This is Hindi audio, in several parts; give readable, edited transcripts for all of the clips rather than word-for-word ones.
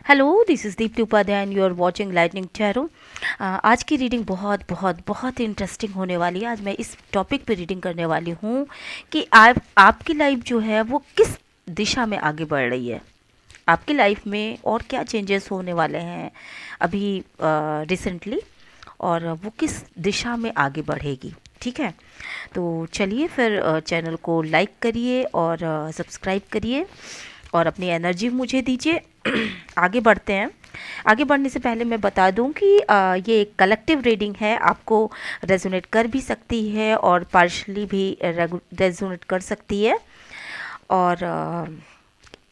Hello, this is Deepti Upadhyay and you are watching lightning tarot. आज की रीडिंग बहुत बहुत बहुत इंटरेस्टिंग होने वाली है। आज मैं इस टॉपिक पे रीडिंग करने वाली हूँ कि आपकी लाइफ जो है वो किस दिशा में आगे बढ़ रही है। आपकी लाइफ में और क्या चेंजेस होने वाले हैं अभी रिसेंटली, और वो किस दिशा में आगे बढ़ेगी। ठीक है, तो चलिए फिर चैनल को लाइक करिए और सब्सक्राइब करिए और अपनी एनर्जी मुझे दीजिए। आगे बढ़ते हैं। आगे बढ़ने से पहले मैं बता दूं कि ये एक कलेक्टिव रीडिंग है। आपको रेजोनेट कर भी सकती है और पार्शली भी रेजोनेट कर सकती है। और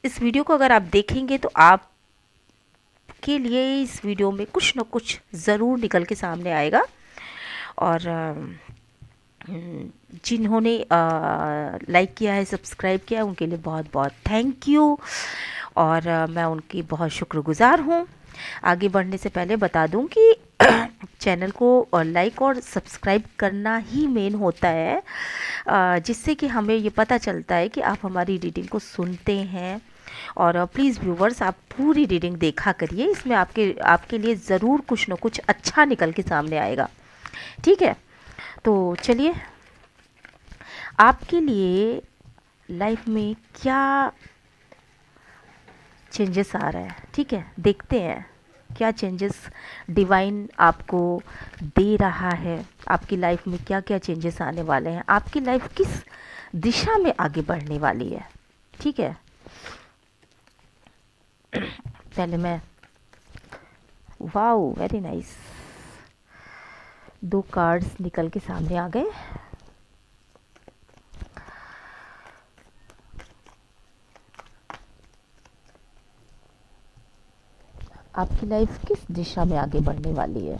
इस वीडियो को अगर आप देखेंगे तो आपके लिए इस वीडियो में कुछ ना कुछ ज़रूर निकल के सामने आएगा। और जिन्होंने लाइक किया है, सब्सक्राइब किया है, उनके लिए बहुत बहुत थैंक यू। और मैं उनकी बहुत शुक्रगुजार हूँ। आगे बढ़ने से पहले बता दूं कि चैनल को लाइक और सब्सक्राइब करना ही मेन होता है, जिससे कि हमें ये पता चलता है कि आप हमारी रीडिंग को सुनते हैं। और प्लीज़ व्यूवर्स, आप पूरी रीडिंग देखा करिए। इसमें आपके आपके लिए ज़रूर कुछ ना कुछ अच्छा निकल के सामने आएगा। ठीक है, तो चलिए, आपके लिए लाइफ में क्या चेंजेस आ रहा है। ठीक है, देखते हैं क्या चेंजेस डिवाइन आपको दे रहा है। आपकी लाइफ में क्या क्या चेंजेस आने वाले हैं, आपकी लाइफ किस दिशा में आगे बढ़ने वाली है। ठीक है, पहले मैं, वाओ वेरी नाइस, दो कार्ड्स निकल के सामने आ गए। आपकी लाइफ किस दिशा में आगे बढ़ने वाली है।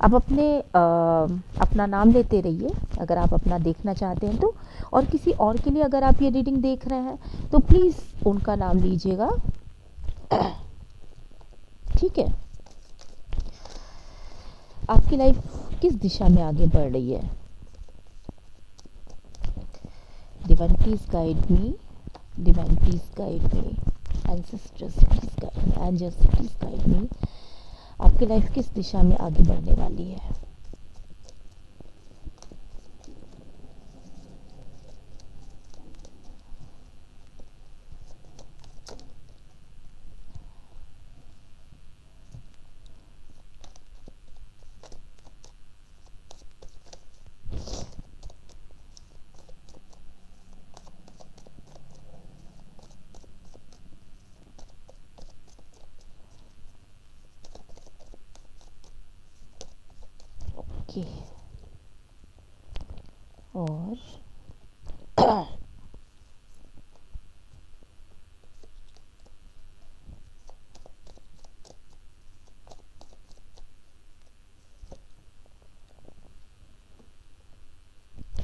आप अपना नाम लेते रहिए अगर आप अपना देखना चाहते हैं तो। और किसी और के लिए अगर आप ये रीडिंग देख रहे हैं तो प्लीज़ उनका नाम लीजिएगा। ठीक है, आपकी लाइफ किस दिशा में आगे बढ़ रही है। Divine please guide me, divine please guide me, ancestors please guide me, angels please guide me. आपकी लाइफ किस दिशा में आगे बढ़ने वाली है। ओके, और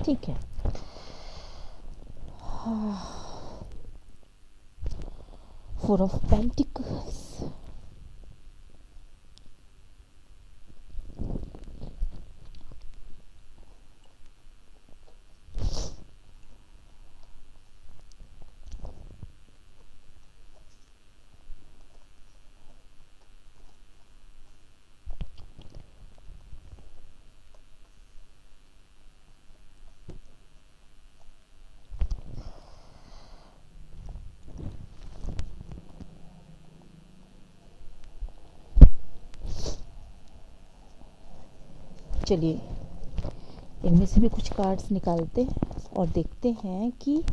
ठीक है, फोर ऑफ पेंटिकल्स, चलिए इनमें से भी कुछ कार्ड्स निकालते हैं और देखते हैं कि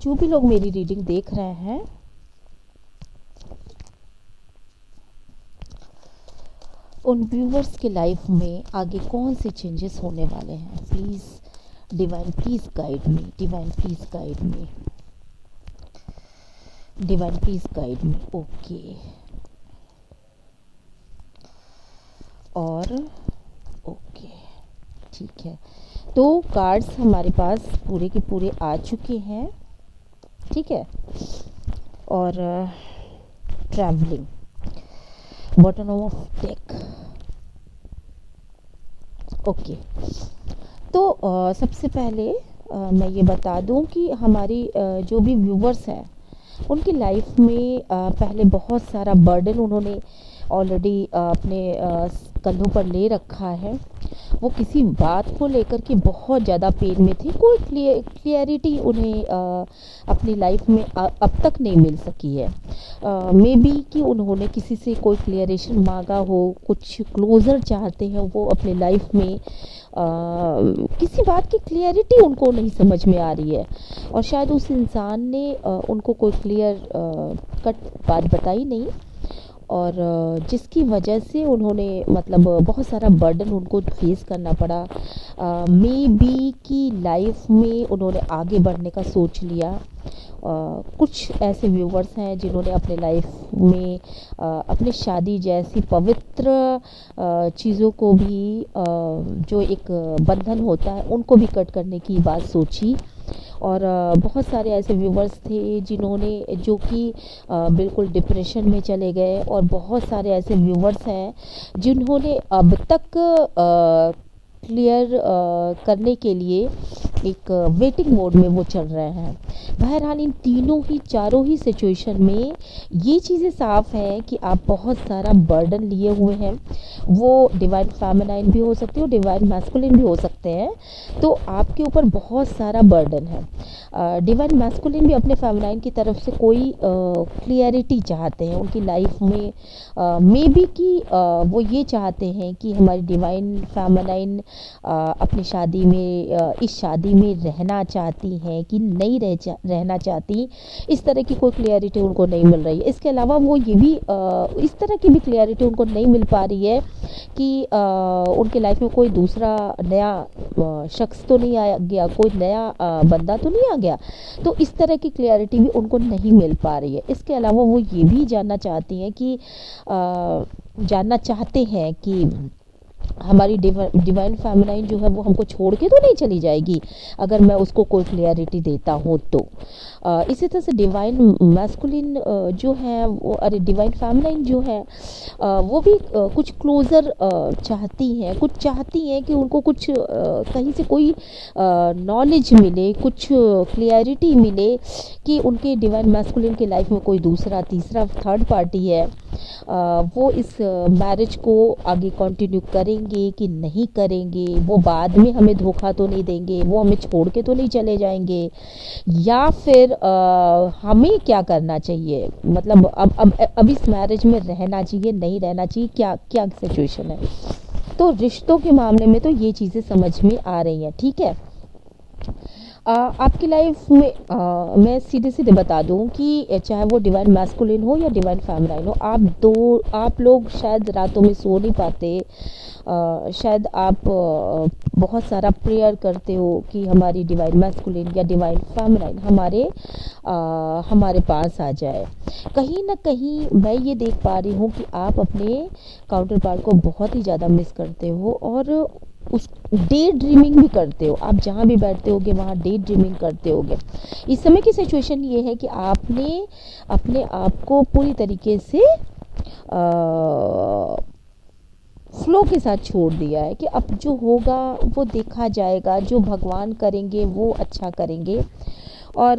जो भी लोग मेरी रीडिंग देख रहे हैं, उन व्यूवर्स के लाइफ में आगे कौन से चेंजेस होने वाले हैं। Please divine please guide me, divine please guide me. Divine please guide me. Okay, और ओके, ठीक है। तो कार्ड्स हमारे पास पूरे के पूरे आ चुके हैं, ठीक है। और travelling, bottom of deck. Okay, तो सबसे पहले मैं ये बता दूं कि हमारी जो भी व्यूवर्स हैं उनकी लाइफ में पहले बहुत सारा बर्डन उन्होंने ऑलरेडी अपने कंधों पर ले रखा है। वो किसी बात को लेकर के बहुत ज़्यादा पेन में थे, कोई क्लियरिटी उन्हें अपनी लाइफ में अब तक नहीं मिल सकी है। मे बी कि उन्होंने किसी से कोई क्लियरेशन मांगा हो, कुछ क्लोज़र चाहते हैं वो अपनी लाइफ में, किसी बात की क्लियरिटी उनको नहीं समझ में आ रही है, और शायद उस इंसान ने उनको कोई क्लियर कट बात बताई नहीं, और जिसकी वजह से उन्होंने मतलब बहुत सारा बर्डन उनको फेस करना पड़ा। मे बी कि लाइफ में उन्होंने आगे बढ़ने का सोच लिया। कुछ ऐसे व्यूवर्स हैं जिन्होंने अपने लाइफ में अपनी शादी जैसी पवित्र चीज़ों को भी जो एक बंधन होता है उनको भी कट करने की बात सोची। और बहुत सारे ऐसे व्यूवर्स थे जिन्होंने जो कि बिल्कुल डिप्रेशन में चले गए, और बहुत सारे ऐसे व्यूवर्स हैं जिन्होंने अब तक क्लियर करने के लिए एक वेटिंग मोड में वो चल रहे हैं। बहरहाल इन तीनों ही चारों ही सिचुएशन में ये चीज़ें साफ हैं कि आप बहुत सारा बर्डन लिए हुए हैं। वो डिवाइन फेमिनाइन भी हो सकते हो, डिवाइन मैस्कुलिन भी हो सकते हैं, तो आपके ऊपर बहुत सारा बर्डन है। डिवाइन मैस्कुलिन भी अपने फेमिनाइन की तरफ से कोई क्लियरिटी चाहते हैं उनकी लाइफ में। मे बी कि वो ये चाहते हैं कि हमारी डिवाइन फेमिनाइन अपनी शादी में इस शादी में रहना चाहती हैं कि नहीं रहना चाहती, इस तरह की कोई क्लियरिटी उनको नहीं मिल रही है। इसके अलावा वो ये भी इस तरह की भी क्लियरिटी उनको नहीं मिल पा रही है कि उनके लाइफ में कोई दूसरा नया शख्स तो नहीं आ गया, कोई नया बंदा तो नहीं आ गया, तो इस तरह की क्लियरिटी भी उनको नहीं मिल पा रही है। इसके अलावा वो ये भी जानना चाहती हैं कि जानना चाहते हैं कि हमारी डिवाइन फेमिनाइन जो है वो हमको छोड़ के तो नहीं चली जाएगी अगर मैं उसको कोई क्लियरिटी देता हूँ तो। इसी तरह से डिवाइन मैस्कुलिन जो है वो, अरे डिवाइन फेमिनाइन जो है वो भी कुछ क्लोज़र चाहती हैं, कुछ चाहती हैं कि उनको कुछ कहीं से कोई नॉलेज मिले, कुछ क्लियरिटी मिले कि उनके डिवाइन मैस्कुलिन की लाइफ में कोई दूसरा तीसरा थर्ड पार्टी है। वो इस मैरिज को आगे कंटिन्यू करेंगे कि नहीं करेंगे, वो बाद में हमें धोखा तो नहीं देंगे, वो हमें छोड़ के तो नहीं चले जाएंगे, या फिर हमें क्या करना चाहिए, मतलब अब इस मैरिज में रहना चाहिए नहीं रहना चाहिए, क्या क्या सिचुएशन है। तो रिश्तों के मामले में तो ये चीज़ें समझ में आ रही हैं, ठीक है। आपकी लाइफ में मैं सीधे सीधे बता दूं कि चाहे वो डिवाइन मैस्कुलिन हो या डिवाइन फेमिनाइन हो, आप लोग शायद रातों में सो नहीं पाते। शायद आप बहुत सारा प्रेयर करते हो कि हमारी डिवाइन मैस्कुलिन या डिवाइन फेमिनाइन हमारे पास आ जाए। कहीं ना कहीं मैं ये देख पा रही हूँ कि आप अपने काउंटर पार्ट को बहुत ही ज़्यादा मिस करते हो, और उस डे ड्रीमिंग भी करते हो। आप जहाँ भी बैठते होगे वहाँ डे ड्रीमिंग करते होगे। इस समय की सिचुएशन ये है कि आपने अपने आप को पूरी तरीके से फ्लो के साथ छोड़ दिया है कि अब जो होगा वो देखा जाएगा, जो भगवान करेंगे वो अच्छा करेंगे। और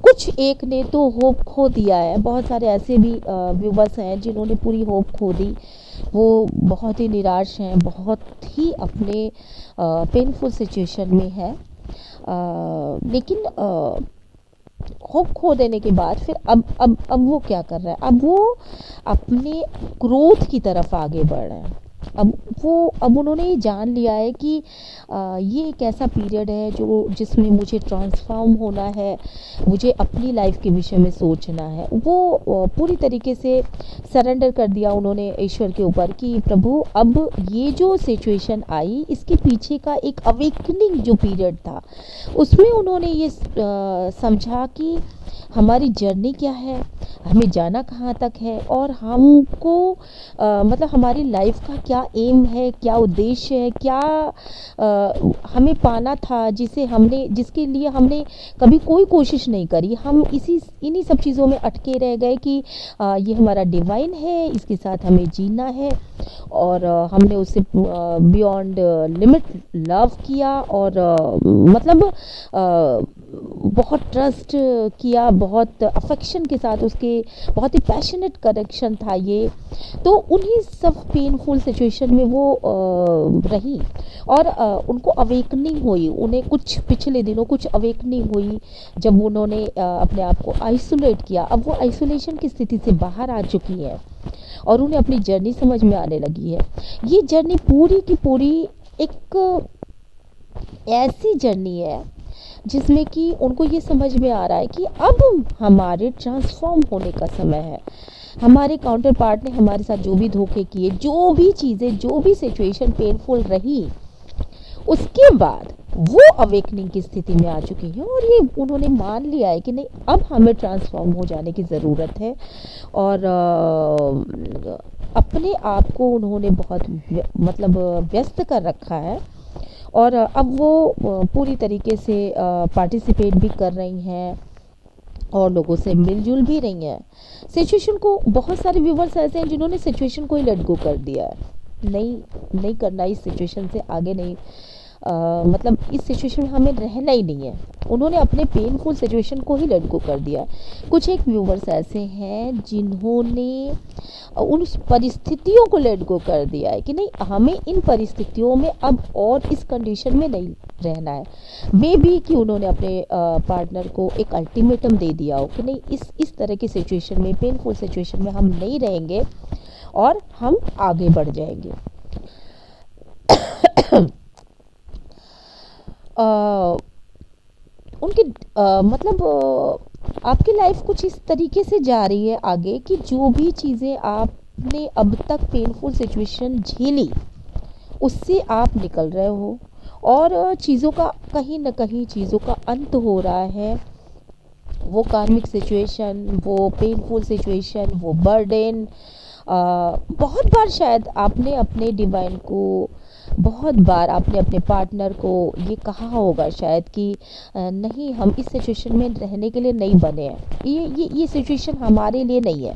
कुछ एक ने तो होप खो दिया है, बहुत सारे ऐसे भी व्यूवर्स हैं जिन्होंने पूरी होप खो दी, वो बहुत ही निराश हैं, बहुत ही अपने पेनफुल सिचुएशन में है। लेकिन होप खो देने के बाद फिर अब वो क्या कर रहा है, अब वो अपने ग्रोथ की तरफ आगे बढ़ रहा है। अब उन्होंने ये जान लिया है कि ये एक ऐसा पीरियड है जो जिसमें मुझे ट्रांसफॉर्म होना है, मुझे अपनी लाइफ के विषय में सोचना है। वो पूरी तरीके से सरेंडर कर दिया उन्होंने ईश्वर के ऊपर कि प्रभु, अब ये जो सिचुएशन आई इसके पीछे का एक अवेकनिंग जो पीरियड था, उसमें उन्होंने ये समझा कि हमारी जर्नी क्या है, हमें जाना कहाँ तक है, और हमको मतलब हमारी लाइफ का क्या एम है, क्या उद्देश्य है, क्या हमें पाना था, जिसके लिए हमने कभी कोई कोशिश नहीं करी। हम इन्हीं सब चीज़ों में अटके रह गए कि ये हमारा डिवाइन है, इसके साथ हमें जीना है, और हमने उससे बियॉन्ड लिमिट लव किया, और मतलब बहुत ट्रस्ट किया, बहुत अफेक्शन के साथ उसके, बहुत ही पैशनेट कनेक्शन था ये। तो उन्हीं सब पेनफुल सिचुएशन में वो रही, और उनको अवेकनिंग हुई, उन्हें कुछ पिछले दिनों कुछ अवेकनिंग हुई जब उन्होंने अपने आप को आइसोलेट किया। अब वो आइसोलेशन की स्थिति से बाहर आ चुकी है और उन्हें अपनी जर्नी समझ में आने लगी है। ये जर्नी पूरी की पूरी एक ऐसी जर्नी है जिसमें कि उनको ये समझ में आ रहा है कि अब हमारे ट्रांसफॉर्म होने का समय है। हमारे काउंटर पार्ट ने हमारे साथ जो भी धोखे किए, जो भी चीज़ें, जो भी सिचुएशन पेनफुल रही, उसके बाद वो अवेकनिंग की स्थिति में आ चुकी है, और ये उन्होंने मान लिया है कि नहीं, अब हमें ट्रांसफॉर्म हो जाने की ज़रूरत है। और अपने आप को उन्होंने बहुत मतलब व्यस्त कर रखा है, और अब वो पूरी तरीके से पार्टिसिपेट भी कर रही हैं और लोगों से मिलजुल भी रही हैं। सिचुएशन को, बहुत सारे व्यूवर्स ऐसे हैं जिन्होंने सिचुएशन को ही लेट गो कर दिया है, नहीं करना, इस सिचुएशन से आगे नहीं, मतलब इस सिचुएशन में हमें रहना ही नहीं है। उन्होंने अपने पेनफुल सिचुएशन को ही लेट गो कर दिया। कुछ एक व्यूवर्स ऐसे हैं जिन्होंने उन परिस्थितियों को लेट गो कर दिया है कि नहीं, हमें इन परिस्थितियों में अब और इस कंडीशन में नहीं रहना है। मे बी कि उन्होंने अपने पार्टनर को एक अल्टीमेटम दे दिया हो कि नहीं, इस तरह की सिचुएशन में, पेनफुल सिचुएशन में हम नहीं रहेंगे और हम आगे बढ़ जाएंगे। उनकी मतलब आपकी लाइफ कुछ इस तरीके से जा रही है आगे कि जो भी चीज़ें आपने अब तक पेनफुल सिचुएशन झेली, उससे आप निकल रहे हो, और चीज़ों का कहीं ना कहीं चीज़ों का अंत हो रहा है। वो कार्मिक सिचुएशन, वो पेनफुल सिचुएशन, वो बर्डन, बहुत बार शायद आपने अपने डिवाइन को, बहुत बार आपने अपने पार्टनर को ये कहा होगा शायद कि नहीं, हम इस सिचुएशन में रहने के लिए नहीं बने हैं, ये सिचुएशन हमारे लिए नहीं है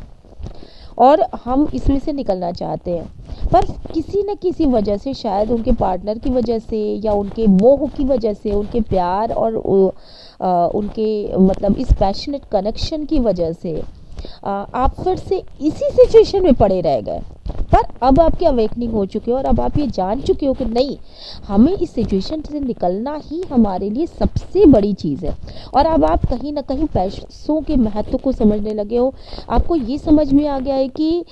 और हम इसमें से निकलना चाहते हैं। पर किसी न किसी वजह से, शायद उनके पार्टनर की वजह से या उनके मोह की वजह से, उनके प्यार और उनके मतलब इस पैशनेट कनेक्शन की वजह से आप फिर से इसी सिचुएशन में पड़े रह गए। पर अब आपकी अवेकनिंग हो चुकी है और अब आप ये जान चुके हो कि नहीं, हमें इस सिचुएशन से निकलना ही हमारे लिए सबसे बड़ी चीज़ है। और अब आप कहीं ना कहीं पैसों के महत्व को समझने लगे हो। आपको ये समझ में आ गया है कि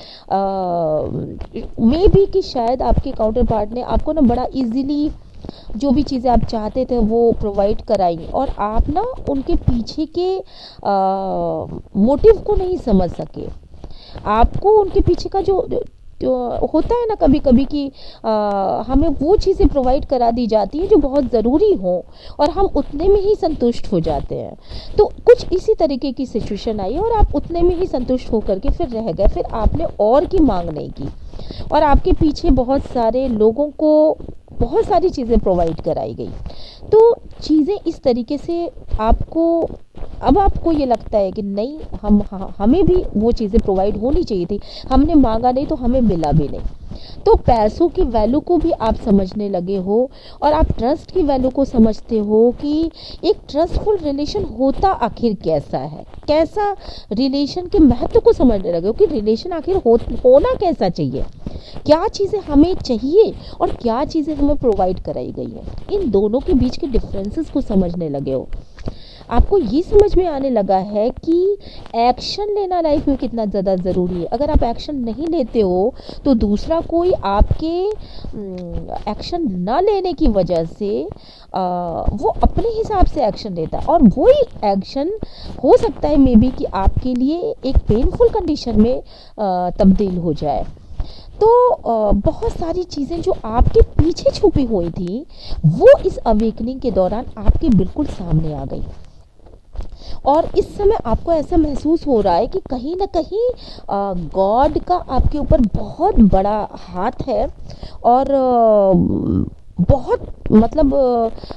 मे बी कि शायद आपके काउंटर पार्ट ने आपको ना बड़ा इजीली जो भी चीज़ें आप चाहते थे वो प्रोवाइड कराई, और आप ना उनके पीछे के मोटिव को नहीं समझ सके। आपको उनके पीछे का जो होता है ना कभी कभी कि हमें वो चीज़ें प्रोवाइड करा दी जाती है जो बहुत ज़रूरी हो, और हम उतने में ही संतुष्ट हो जाते हैं। तो कुछ इसी तरीके की सिचुएशन आई और आप उतने में ही संतुष्ट होकर के फिर रह गए, फिर आपने और की मांग नहीं की, और आपके पीछे बहुत सारे लोगों को बहुत सारी चीज़ें प्रोवाइड कराई गई। तो चीज़ें इस तरीके से अब आपको ये लगता है कि नहीं, हमें भी वो चीज़ें प्रोवाइड होनी चाहिए थी, हमने मांगा नहीं तो हमें मिला भी नहीं। तो पैसों की वैल्यू को भी आप समझने लगे हो, और आप ट्रस्ट की वैल्यू को समझते हो कि एक ट्रस्टफुल रिलेशन होता आखिर कैसा है, कैसा रिलेशन के महत्व को समझने लगे हो कि रिलेशन आखिर होना कैसा चाहिए, क्या चीज़ें हमें चाहिए और क्या चीज़ें हमें प्रोवाइड कराई गई है। इन दोनों के बीच के डिफरेंसेस को समझने लगे हो। आपको ये समझ में आने लगा है कि एक्शन लेना लाइफ में कितना ज़्यादा ज़रूरी है। अगर आप एक्शन नहीं लेते हो तो दूसरा कोई आपके एक्शन ना लेने की वजह से वो अपने हिसाब से एक्शन लेता है, और वही एक्शन हो सकता है मे बी कि आपके लिए एक पेनफुल कंडीशन में तब्दील हो जाए। तो बहुत सारी चीज़ें जो आपके पीछे छुपी हुई थी वो इस अवेकनिंग के दौरान आपके बिल्कुल सामने आ गई, और इस समय आपको ऐसा महसूस हो रहा है कि कहीं ना कहीं गॉड का आपके ऊपर बहुत बड़ा हाथ है, और बहुत मतलब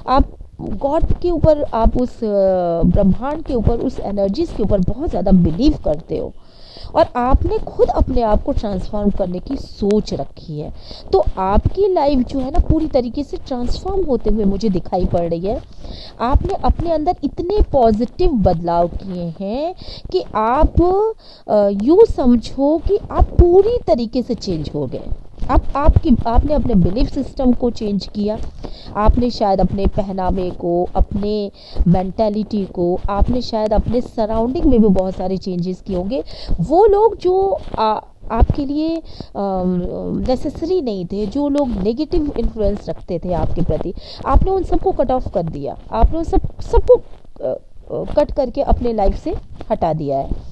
आप गॉड के ऊपर, आप उस ब्रह्मांड के ऊपर, उस एनर्जीज के ऊपर बहुत ज़्यादा बिलीव करते हो, और आपने खुद अपने आप को ट्रांसफॉर्म करने की सोच रखी है। तो आपकी लाइफ जो है ना पूरी तरीके से ट्रांसफॉर्म होते हुए मुझे दिखाई पड़ रही है। आपने अपने अंदर इतने पॉजिटिव बदलाव किए हैं कि आप यूँ समझो कि आप पूरी तरीके से चेंज हो गए। आपने अपने बिलीफ सिस्टम को चेंज किया, आपने शायद अपने पहनावे को, अपने मेंटालिटी को, आपने शायद अपने सराउंडिंग में भी बहुत सारे चेंजेस किए होंगे। वो लोग जो आपके लिए नेसेसरी नहीं थे, जो लोग नेगेटिव इन्फ्लुएंस रखते थे आपके प्रति, आपने उन सबको कट ऑफ कर दिया, आपने उन सबको कट करके अपने लाइफ से हटा दिया है।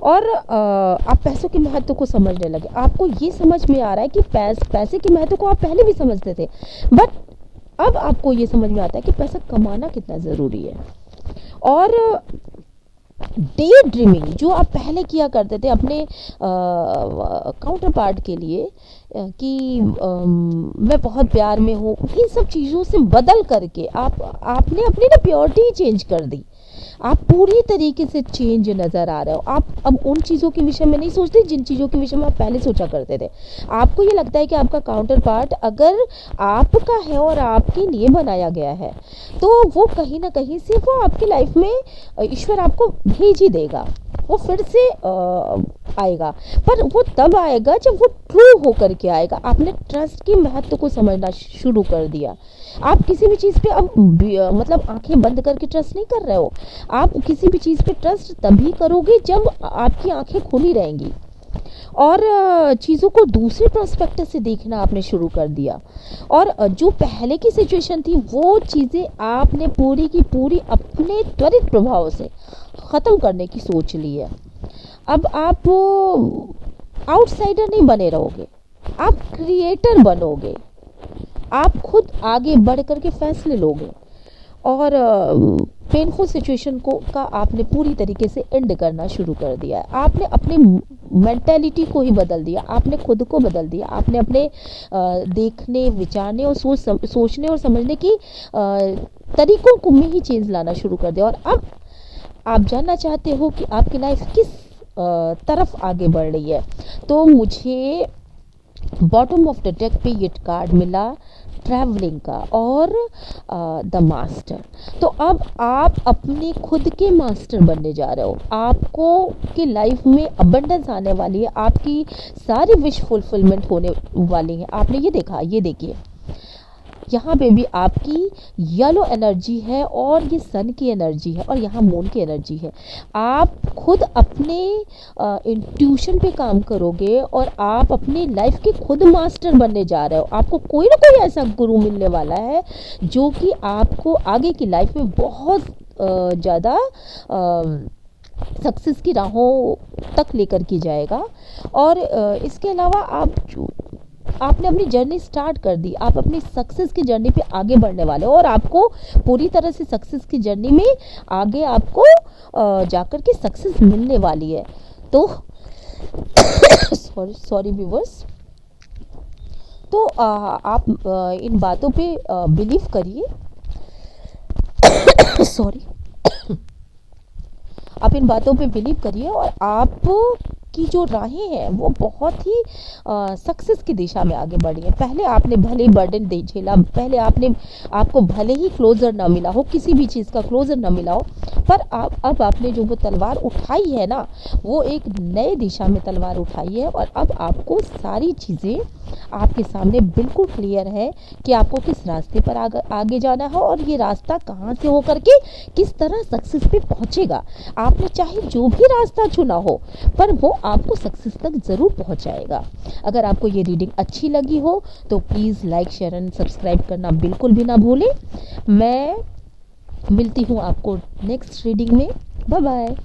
और आप पैसों के महत्व को समझने लगे। आपको ये समझ में आ रहा है कि पैसे के महत्व को आप पहले भी समझते थे, बट अब आपको ये समझ में आता है कि पैसा कमाना कितना ज़रूरी है। और डे ड्रीमिंग जो आप पहले किया करते थे अपने काउंटर पार्ट के लिए, कि मैं बहुत प्यार में हूँ, इन सब चीज़ों से बदल करके आपने अपनी ना प्योरिटी चेंज कर दी। आप पूरी तरीके से चेंज नज़र आ रहे हो। आप अब उन चीज़ों के विषय में नहीं सोचते जिन चीज़ों के विषय में आप पहले सोचा करते थे। आपको ये लगता है कि आपका काउंटर पार्ट अगर आपका है और आपके लिए बनाया गया है, तो वो कहीं ना कहीं से वो आपकी लाइफ में ईश्वर आपको भेज ही देगा, वो फिर से आएगा। पर वो तब आएगा जब वो ट्रू होकर के आएगा। आपने ट्रस्ट के महत्व को समझना शुरू कर दिया। आप किसी भी चीज़ पे अब मतलब आंखें बंद करके ट्रस्ट नहीं कर रहे हो। आप किसी भी चीज़ पे ट्रस्ट तभी करोगे जब आपकी आंखें खुली रहेंगी, और चीज़ों को दूसरे पर्सपेक्टिव से देखना आपने शुरू कर दिया। और जो पहले की सिचुएशन थी वो चीज़ें आपने पूरी की पूरी अपने त्वरित प्रभाव से ख़त्म करने की सोच ली है। अब आप आउटसाइडर नहीं बने रहोगे, आप क्रिएटर बनोगे। आप खुद आगे बढ़ कर के फैसले लोगे, और पेनफुल सिचुएशन को का आपने पूरी तरीके से एंड करना शुरू कर दिया है। आपने अपनी मेंटालिटी को ही बदल दिया, आपने खुद को बदल दिया, आपने अपने देखने, विचारने और सोचने और समझने की तरीकों को में ही चेंज लाना शुरू कर दिया। और अब आप जानना चाहते हो कि आपकी लाइफ किस तरफ आगे बढ़ रही है, तो मुझे बॉटम ऑफ द डेक पे ये कार्ड मिला ट्रैवलिंग का और द मास्टर। तो अब आप अपने खुद के मास्टर बनने जा रहे हो। आपको की लाइफ में अबंडेंस आने वाली है, आपकी सारी विश फुलफिलमेंट होने वाली है। आपने ये देखा, ये देखिए यहाँ पे भी आपकी येलो एनर्जी है, और ये सन की एनर्जी है, और यहाँ मून की एनर्जी है। आप खुद अपने इंट्यूशन पे काम करोगे, और आप अपनी लाइफ के खुद मास्टर बनने जा रहे हो। आपको कोई ना कोई ऐसा गुरु मिलने वाला है जो कि आपको आगे की लाइफ में बहुत ज़्यादा सक्सेस की राहों तक लेकर के जाएगा। और इसके अलावा आपने अपनी जर्नी स्टार्ट कर दी, आप अपनी सक्सेस की जर्नी पे आगे बढ़ने वाले हो, और आपको पूरी तरह से सक्सेस की जर्नी में आगे आपको जाकर के सक्सेस मिलने वाली है। तो सॉरी व्यूअर्स, तो आप इन बातों पे बिलीव करिए। सॉरी, आप इन बातों पे बिलीव करिए, और आप की जो राहें हैं वो बहुत ही सक्सेस की दिशा में आगे बढ़ी हैं। पहले आपने भले ही बर्डन दे झेला, पहले आपको भले ही क्लोजर ना मिला हो, किसी भी चीज़ का क्लोजर ना मिला हो, पर अब आपने जो वो तलवार उठाई है ना, वो एक नए दिशा में तलवार उठाई है और अब आपको सारी चीज़ें आपके सामने बिल्कुल क्लियर है कि आपको किस रास्ते पर आगे जाना है और ये रास्ता कहाँ से होकर के किस तरह सक्सेस पे पहुँचेगा। आपने चाहे जो भी रास्ता चुना हो, पर वो आपको सक्सेस तक ज़रूर पहुँचाएगा। अगर आपको ये रीडिंग अच्छी लगी हो तो please like, share and subscribe करना बिल्कुल भी ना भूलें। मैं मिलती हूँ आपको नेक्स्ट रीडिंग में। Bye bye.